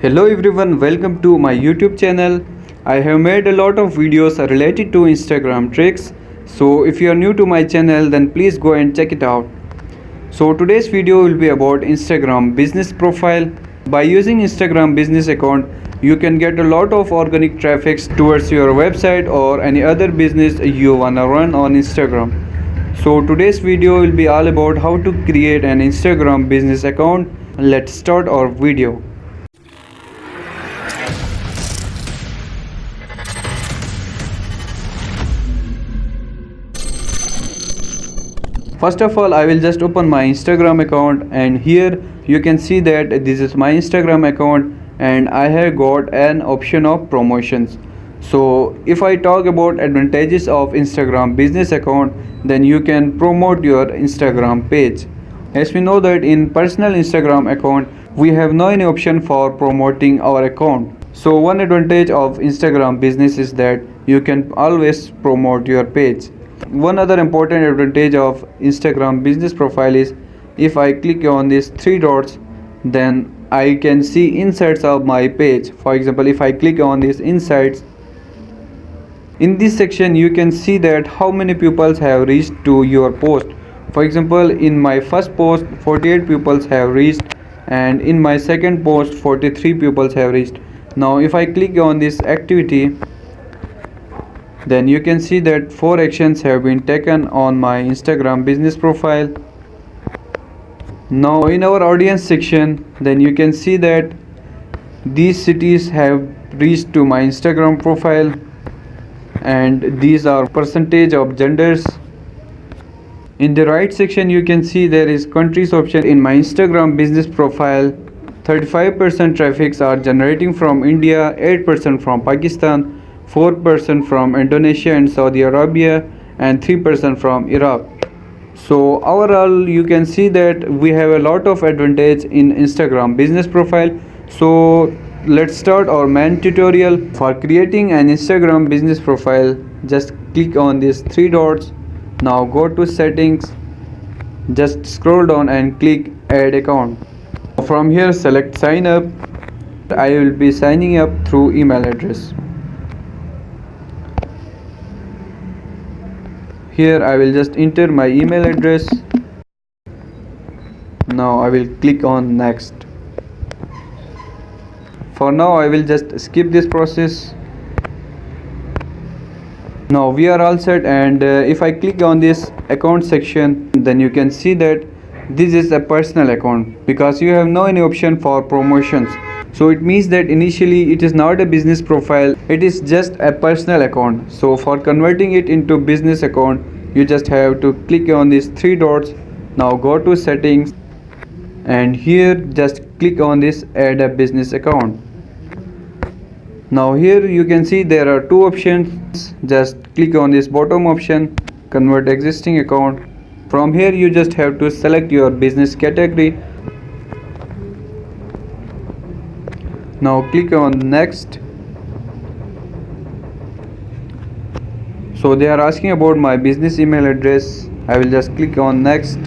Hello everyone, welcome to my YouTube channel. I have made a lot of videos related to Instagram tricks. So if you are new to my channel, then please go and check it out. So today's video will be about Instagram business profile. By using Instagram business account, you can get a lot of organic traffic towards your website or any other business you wanna run on Instagram. So today's video will be all about how to create an Instagram business account. Let's start our video. First of all, I will just open my Instagram account, and here you can see that this is my Instagram account and I have got an option of promotions. So if I talk about advantages of Instagram business account, then you can promote your Instagram page. As we know that in personal Instagram account, we have no any option for promoting our account. So one advantage of Instagram business is that you can always promote your page. One other important advantage of Instagram business profile is if I click on these three dots, then I can see insights of my page. For example, if I click on these insights, in this section you can see that how many people have reached to your post. For example, in my first post 48 people have reached, and in my second post 43 people have reached. Now if I click on this activity, then you can see that 4 actions have been taken on my Instagram business profile. Now in our audience section, then you can see that these cities have reached to my Instagram profile, and these are percentage of genders. In the right section you can see there is countries option. In my Instagram business profile, 35% traffics are generating from India, 8% from Pakistan, 4% from Indonesia and Saudi Arabia, and 3% from Iraq. So overall you can see that we have a lot of advantage in Instagram business profile. So let's start our main tutorial. For creating an Instagram business profile, just click on these three dots. Now go to settings, just scroll down and click add account. From here select sign up. I will be signing up through email address. Here I will just enter my email address. Now I will click on next. For now I will just skip this process. Now we are all set, and if I click on this account section, then you can see that this is a personal account because you have no any option for promotions. So it means that initially it is not a business profile, it is just a personal account. So for converting it into business account, you just have to click on these three dots. Now go to settings, and here just click on this add a business account. Now here you can see there are two options. Just click on this bottom option, convert existing account. From here you just have to select your business category. Now click on next. So they are asking about my business email address. I will just click on next.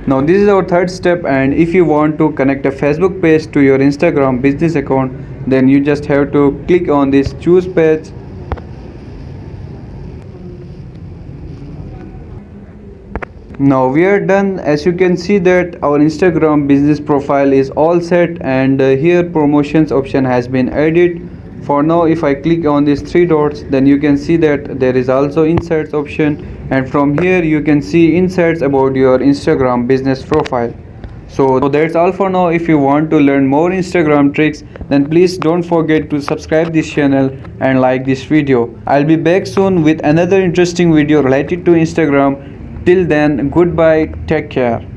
Now this is our third step, and if you want to connect a Facebook page to your Instagram business account, then you just have to click on this choose page. Now we are done. As you can see that our Instagram business profile is all set, and here promotions option has been added. For now if I click on these three dots, then you can see that there is also insights option, and from here you can see insights about your Instagram business profile. So that's all for now. If you want to learn more Instagram tricks, then please don't forget to subscribe this channel and like this video. I'll be back soon with another interesting video related to Instagram. Till then, goodbye, take care.